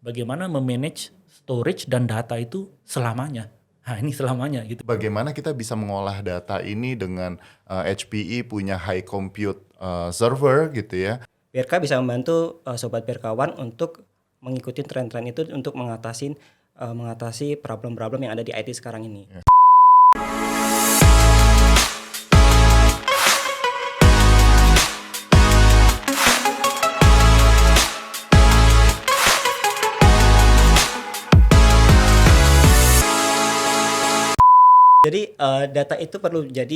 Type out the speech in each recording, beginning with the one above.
bagaimana memanage storage dan data itu selamanya. Nah ini selamanya gitu. Bagaimana kita bisa mengolah data ini dengan HPE punya high compute server gitu ya. BRK bisa membantu Sobat BRKawan untuk mengikuti tren-tren itu untuk mengatasi problem-problem yang ada di IT sekarang ini. Ya. Jadi data itu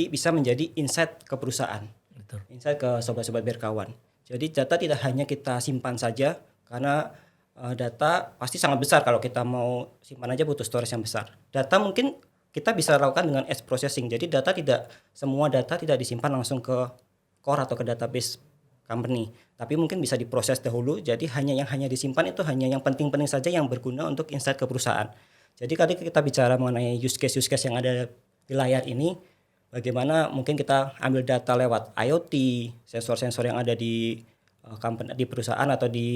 bisa menjadi insight ke perusahaan, Betul. insight ke sobat-sobat BRKawan. Jadi data tidak hanya kita simpan saja, karena data pasti sangat besar. Kalau kita mau simpan aja butuh storage yang besar. Data mungkin kita bisa lakukan dengan edge processing. Jadi semua data tidak disimpan langsung ke core atau ke database company, tapi mungkin bisa diproses dahulu. Jadi yang hanya disimpan itu hanya yang penting-penting saja yang berguna untuk insight ke perusahaan. Jadi kalau kita bicara mengenai use case yang ada di layar ini, bagaimana mungkin kita ambil data lewat IoT, sensor-sensor yang ada di perusahaan atau di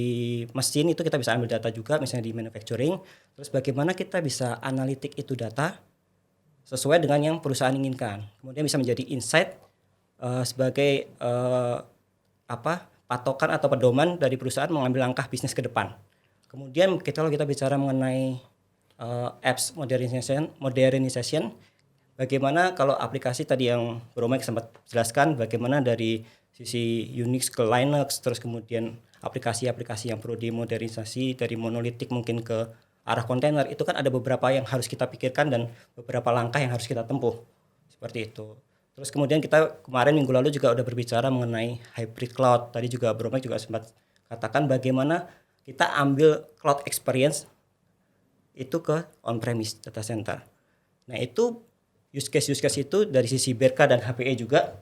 mesin, itu kita bisa ambil data juga, misalnya di manufacturing. Terus bagaimana kita bisa analitik itu data sesuai dengan yang perusahaan inginkan. Kemudian bisa menjadi insight sebagai patokan atau pedoman dari perusahaan mengambil langkah bisnis ke depan. Kemudian kalau kita bicara mengenai apps modernization, bagaimana kalau aplikasi tadi yang Bro Mike sempat jelaskan, bagaimana dari sisi Unix ke Linux, terus kemudian aplikasi-aplikasi yang perlu dimodernisasi dari monolitik mungkin ke arah kontainer, itu kan ada beberapa yang harus kita pikirkan dan beberapa langkah yang harus kita tempuh, seperti itu. Terus kemudian kita kemarin minggu lalu juga udah berbicara mengenai hybrid cloud. Tadi juga Bro Mike juga sempat katakan bagaimana kita ambil cloud experience itu ke on-premise data center. Nah itu use case itu dari sisi BRK dan HPE juga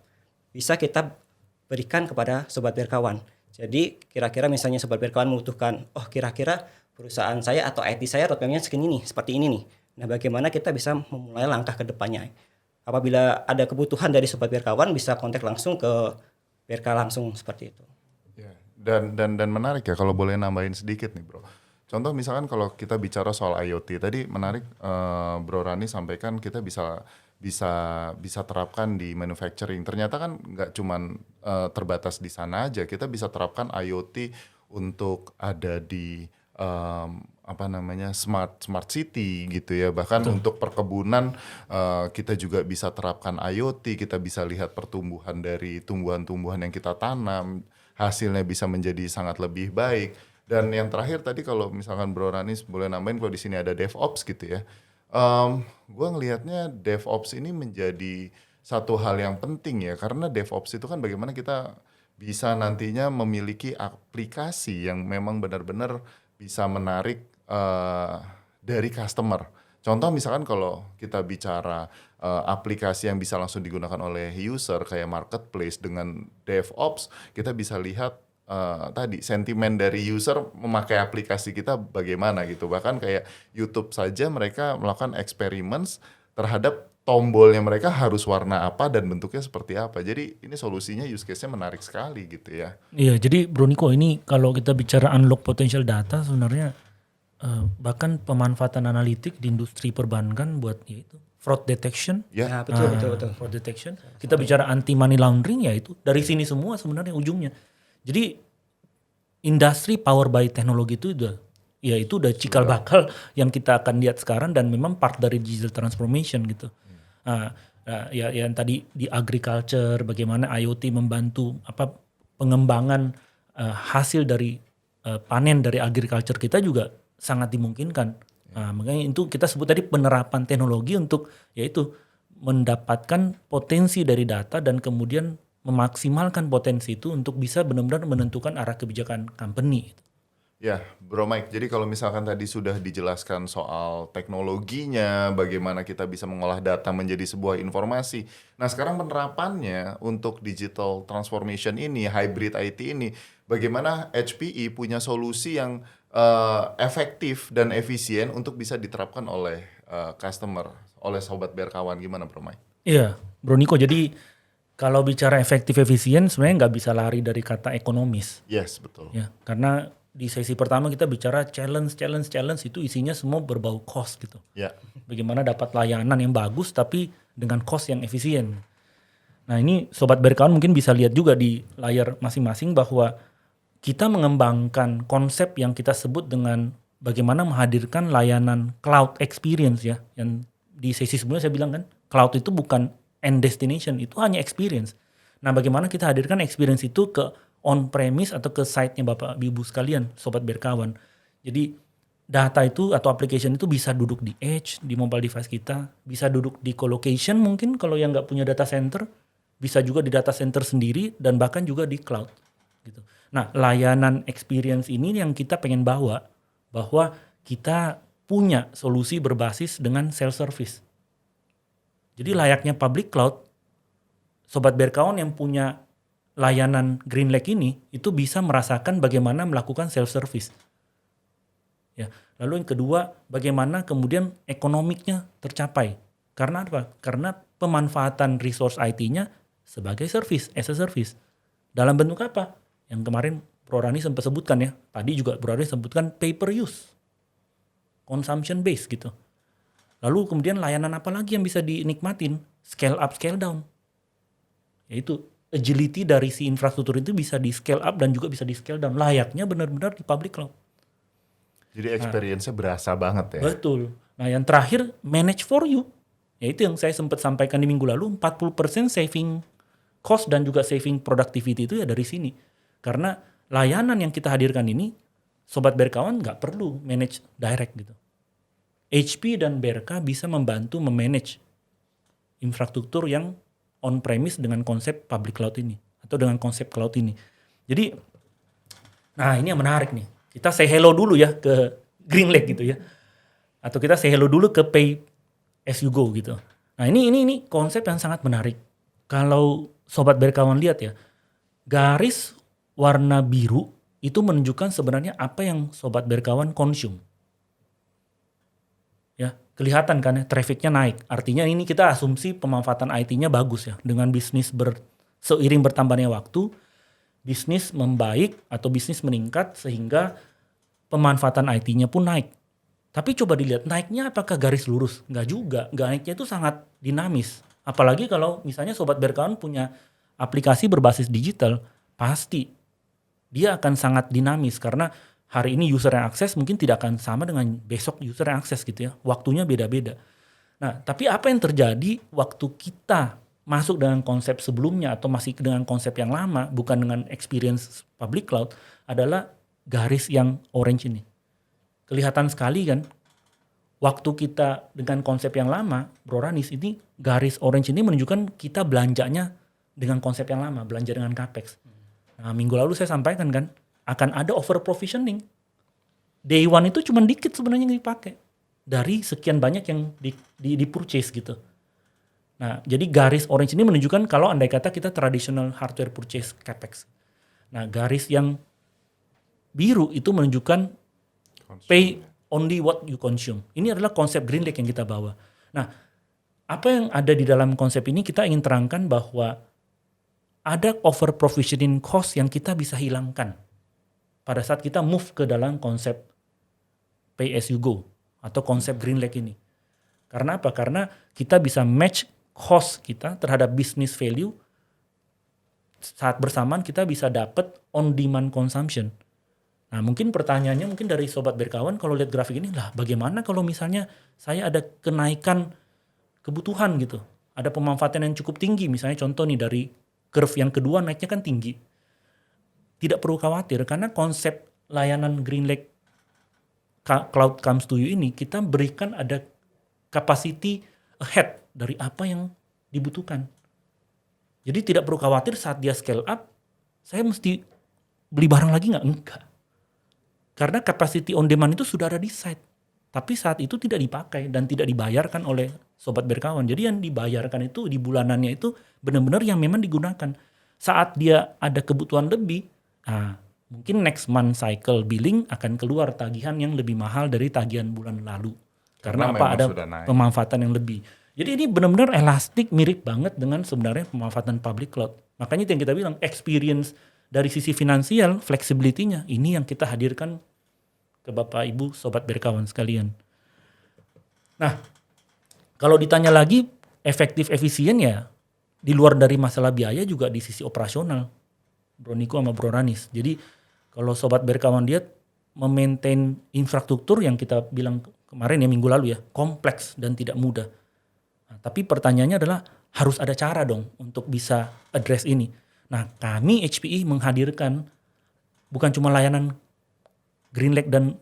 bisa kita berikan kepada Sobat BRKawan. Jadi kira-kira misalnya Sobat BRKawan membutuhkan, kira-kira perusahaan saya atau IT saya roadmap-nya segini nih, seperti ini nih. Nah bagaimana kita bisa memulai langkah ke depannya. Apabila ada kebutuhan dari Sobat BRKawan, bisa kontak langsung ke BRK langsung, seperti itu. Ya, dan menarik ya, kalau boleh nambahin sedikit nih Bro. Contoh misalkan kalau kita bicara soal IoT, tadi menarik Bro Rani sampaikan kita bisa terapkan di manufacturing. Ternyata kan nggak cuman terbatas di sana aja, kita bisa terapkan IoT untuk ada di smart city gitu ya. Bahkan Betul. untuk perkebunan kita juga bisa terapkan IoT, kita bisa lihat pertumbuhan dari tumbuhan-tumbuhan yang kita tanam, hasilnya bisa menjadi sangat lebih baik. Dan yang terakhir tadi kalau misalkan Bro Rani boleh nambahin, kalau di sini ada DevOps gitu ya. Gue ngelihatnya DevOps ini menjadi satu hal yang penting ya, karena DevOps itu kan bagaimana kita bisa nantinya memiliki aplikasi yang memang benar-benar bisa menarik dari customer. Contoh misalkan kalau kita bicara aplikasi yang bisa langsung digunakan oleh user kayak marketplace, dengan DevOps kita bisa lihat tadi sentimen dari user memakai aplikasi kita bagaimana gitu. Bahkan kayak YouTube saja mereka melakukan experiments terhadap tombolnya mereka harus warna apa dan bentuknya seperti apa. Jadi ini solusinya use case-nya menarik sekali gitu ya. Iya, jadi Bro Niko, ini kalau kita bicara unlock potential data sebenarnya bahkan pemanfaatan analitik di industri perbankan buat yaitu fraud detection. Ya, Betul. Fraud detection. Kita bicara anti money laundering, ya itu dari sini semua sebenarnya ujungnya. Jadi industri power by teknologi itu udah cikal bakal yang kita akan lihat sekarang dan memang part dari digital transformation gitu. Yang tadi di agriculture, bagaimana IoT membantu pengembangan hasil dari panen dari agriculture kita juga sangat dimungkinkan. Makanya itu kita sebut tadi penerapan teknologi untuk yaitu mendapatkan potensi dari data dan kemudian memaksimalkan potensi itu untuk bisa benar-benar menentukan arah kebijakan company. Ya, Bro Mike. Jadi kalau misalkan tadi sudah dijelaskan soal teknologinya, bagaimana kita bisa mengolah data menjadi sebuah informasi. Nah, sekarang penerapannya untuk digital transformation ini, hybrid IT ini, bagaimana HPE punya solusi yang efektif dan efisien untuk bisa diterapkan oleh customer, oleh Sobat BRKawan. Gimana Bro Mike? Iya, Bro Niko. Jadi kalau bicara efektif efisien sebenarnya nggak bisa lari dari kata ekonomis. Yes, betul. Ya, karena di sesi pertama kita bicara challenge itu isinya semua berbau cost gitu. Ya. Bagaimana dapat layanan yang bagus tapi dengan cost yang efisien. Nah ini Sobat Berkawan mungkin bisa lihat juga di layar masing-masing bahwa kita mengembangkan konsep yang kita sebut dengan bagaimana menghadirkan layanan cloud experience ya. Yang di sesi sebelumnya saya bilang kan, cloud itu bukan end destination, itu hanya experience. Nah bagaimana kita hadirkan experience itu ke on-premise atau ke site-nya Bapak Ibu sekalian, Sobat Berkawan. Jadi data itu atau application itu bisa duduk di edge, di mobile device kita, bisa duduk di colocation mungkin kalau yang nggak punya data center, bisa juga di data center sendiri dan bahkan juga di cloud. Gitu. Nah layanan experience ini yang kita pengen bawa, bahwa kita punya solusi berbasis dengan self-service. Jadi layaknya public cloud, Sobat Berkawan yang punya layanan GreenLake ini itu bisa merasakan bagaimana melakukan self-service. Ya. Lalu yang kedua, bagaimana kemudian ekonomiknya tercapai. Karena apa? Karena pemanfaatan resource IT-nya sebagai service, as a service. Dalam bentuk apa? Yang kemarin Bro Rani sempat sebutkan ya. Tadi juga Bro Rani sebutkan pay per use. Consumption based gitu. Lalu kemudian layanan apa lagi yang bisa dinikmatin? Scale up, scale down. Yaitu agility dari si infrastruktur itu bisa di scale up dan juga bisa di scale down. Layaknya benar-benar di public cloud. Jadi experience-nya berasa banget ya. Betul. Nah yang terakhir, manage for you. Yaitu yang saya sempat sampaikan di minggu lalu, 40% saving cost dan juga saving productivity itu ya dari sini. Karena layanan yang kita hadirkan ini, Sobat Berkawan nggak perlu manage direct gitu. HP dan BRK bisa membantu memanage infrastruktur yang on-premise dengan konsep public cloud ini. Atau dengan konsep cloud ini. Jadi, nah ini yang menarik nih. Kita say hello dulu ya ke GreenLake gitu ya. Atau kita say hello dulu ke Pay as you go gitu. Nah ini konsep yang sangat menarik. Kalau Sobat Berkawan lihat ya, garis warna biru itu menunjukkan sebenarnya apa yang Sobat Berkawan consume. Ya, kelihatan kan ya, trafficnya naik. Artinya ini kita asumsi pemanfaatan IT-nya bagus ya. Dengan bisnis seiring bertambahnya waktu, bisnis membaik atau bisnis meningkat sehingga pemanfaatan IT-nya pun naik. Tapi coba dilihat, naiknya apakah garis lurus? Nggak juga. Naiknya itu sangat dinamis. Apalagi kalau misalnya Sobat Berkawan punya aplikasi berbasis digital, pasti dia akan sangat dinamis karena hari ini user yang akses mungkin tidak akan sama dengan besok user yang akses gitu ya. Waktunya beda-beda. Nah, tapi apa yang terjadi waktu kita masuk dengan konsep sebelumnya atau masih dengan konsep yang lama, bukan dengan experience public cloud, adalah garis yang orange ini. Kelihatan sekali kan, waktu kita dengan konsep yang lama, Bro Ranis, ini garis orange ini menunjukkan kita belanjanya dengan konsep yang lama, belanja dengan capex. Nah, minggu lalu saya sampaikan kan, akan ada over provisioning. Day one itu cuma dikit sebenarnya yang dipakai dari sekian banyak yang di purchase gitu. Nah, jadi garis orange ini menunjukkan kalau andai kata kita traditional hardware purchase capex. Nah, garis yang biru itu menunjukkan pay only what you consume. Ini adalah konsep GreenLake yang kita bawa. Nah, apa yang ada di dalam konsep ini kita ingin terangkan bahwa ada over provisioning cost yang kita bisa hilangkan pada saat kita move ke dalam konsep pay as you go atau konsep GreenLake ini. Karena apa? Karena kita bisa match cost kita terhadap business value saat bersamaan kita bisa dapat on demand consumption. Nah mungkin pertanyaannya mungkin dari Sobat Berkawan kalau lihat grafik ini, lah bagaimana kalau misalnya saya ada kenaikan kebutuhan gitu. Ada pemanfaatan yang cukup tinggi, misalnya contoh nih dari curve yang kedua naiknya kan tinggi. Tidak perlu khawatir karena konsep layanan GreenLake Cloud Comes to You ini kita berikan ada capacity ahead dari apa yang dibutuhkan. Jadi tidak perlu khawatir saat dia scale up, saya mesti beli barang lagi nggak? Enggak. Karena capacity on demand itu sudah ada di site. Tapi saat itu tidak dipakai dan tidak dibayarkan oleh Sobat Berkawan. Jadi yang dibayarkan itu di bulanannya itu benar-benar yang memang digunakan. Saat dia ada kebutuhan lebih, nah, mungkin next month cycle billing akan keluar tagihan yang lebih mahal dari tagihan bulan lalu. Karena apa? Ada pemanfaatan yang lebih. Jadi ini benar-benar elastik, mirip banget dengan sebenarnya pemanfaatan public cloud. Makanya itu yang kita bilang experience dari sisi finansial, flexibility-nya, ini yang kita hadirkan ke Bapak Ibu Sobat Berkawan sekalian. Nah, kalau ditanya lagi efektif efisien ya, di luar dari masalah biaya juga di sisi operasional, Bro Niko sama Bro Ranis. Jadi kalau Sobat Berkawan lihat, memaintain infrastruktur yang kita bilang kemarin ya minggu lalu ya, kompleks dan tidak mudah. Nah, tapi pertanyaannya adalah harus ada cara dong untuk bisa address ini. Nah, kami HPE menghadirkan bukan cuma layanan Green Lake dan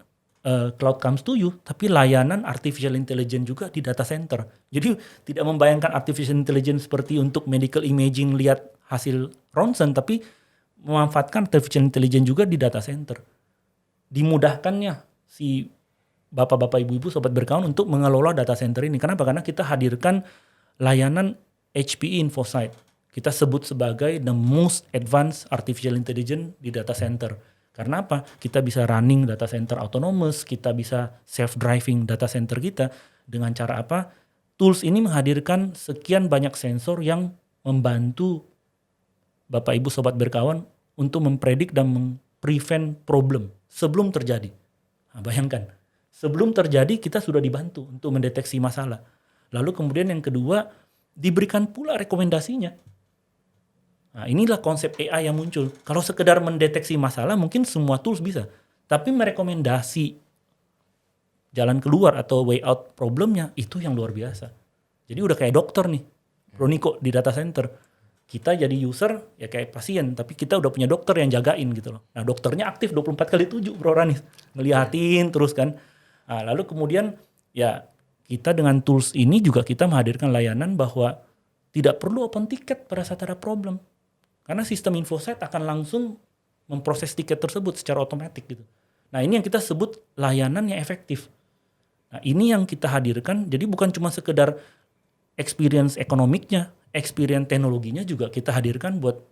Cloud Comes to You, tapi layanan artificial intelligence juga di data center. Jadi tidak membayangkan artificial intelligence seperti untuk medical imaging lihat hasil ronsen, tapi memanfaatkan artificial intelligence juga di data center. Dimudahkannya si bapak-bapak ibu-ibu Sobat Berkawan untuk mengelola data center ini. Kenapa? Karena kita hadirkan layanan HPE InfoSight. Kita sebut sebagai the most advanced artificial intelligence di data center. Karena apa? Kita bisa running data center autonomous, kita bisa self-driving data center kita. Dengan cara apa? Tools ini menghadirkan sekian banyak sensor yang membantu Bapak Ibu Sobat Berkawan untuk mempredik dan prevent problem sebelum terjadi. Nah, bayangkan, sebelum terjadi kita sudah dibantu untuk mendeteksi masalah. Lalu kemudian yang kedua, diberikan pula rekomendasinya. Nah, inilah konsep AI yang muncul. Kalau sekedar mendeteksi masalah mungkin semua tools bisa. Tapi merekomendasi jalan keluar atau way out problemnya, itu yang luar biasa. Jadi udah kayak dokter nih, Bro Niko di data center. Kita jadi user ya kayak pasien, tapi kita udah punya dokter yang jagain gitu loh. Nah, dokternya aktif 24/7 Bro Ranis, ngeliatin terus kan. Nah, lalu kemudian ya kita dengan tools ini juga kita menghadirkan layanan bahwa tidak perlu open ticket pada saat ada problem. Karena sistem InfoSight akan langsung memproses tiket tersebut secara otomatis gitu. Nah, ini yang kita sebut layanan yang efektif. Nah, ini yang kita hadirkan, jadi bukan cuma sekedar experience ekonomiknya, experience teknologinya juga kita hadirkan buat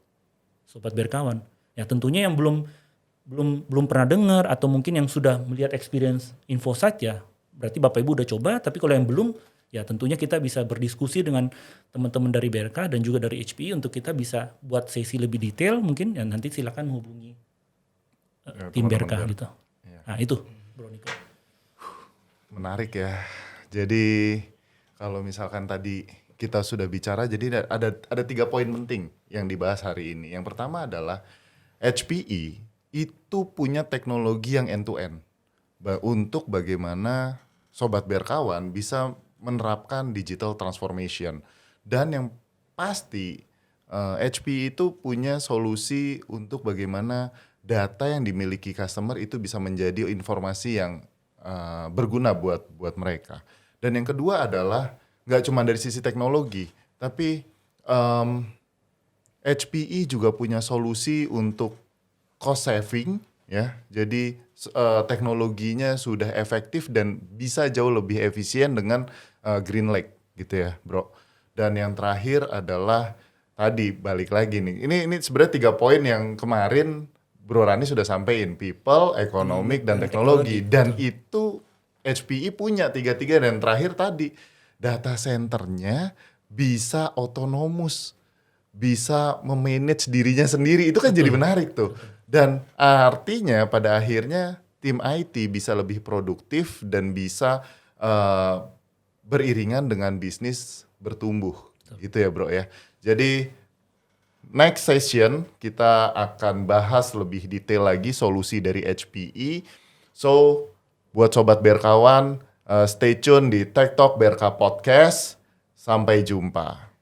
Sobat Berkawan. Ya tentunya yang belum pernah dengar atau mungkin yang sudah melihat experience InfoSight ya, berarti Bapak Ibu udah coba, tapi kalau yang belum, ya tentunya kita bisa berdiskusi dengan teman-teman dari BRK dan juga dari HPE untuk kita bisa buat sesi lebih detail mungkin, ya nanti silakan hubungi tim BRK gitu. Ya. Nah itu Bro Niko. Menarik ya. Jadi kalau misalkan tadi kita sudah bicara, jadi ada 3 poin penting yang dibahas hari ini. Yang pertama adalah HPE itu punya teknologi yang end-to-end untuk bagaimana Sobat Berkawan bisa menerapkan digital transformation. Dan yang pasti HPE itu punya solusi untuk bagaimana data yang dimiliki customer itu bisa menjadi informasi yang berguna buat mereka. Dan yang kedua adalah nggak cuma dari sisi teknologi, tapi HPE juga punya solusi untuk cost saving, ya. Jadi teknologinya sudah efektif dan bisa jauh lebih efisien dengan Green Lake, gitu ya, Bro. Dan yang terakhir adalah tadi balik lagi nih. Ini sebenarnya 3 poin yang kemarin Bro Rani sudah sampaikan, people, economic, dan teknologi. Dan itu HPE punya 3-3 dan terakhir tadi data centernya bisa otonomus, bisa memanage dirinya sendiri. Itu kan jadi menarik tuh. Dan artinya pada akhirnya tim IT bisa lebih produktif dan bisa beriringan dengan bisnis bertumbuh. Gitu ya Bro ya. Jadi next session kita akan bahas lebih detail lagi solusi dari HPE. So buat Sobat Berkawan, stay tune di Tech Talk BRK Podcast. Sampai jumpa.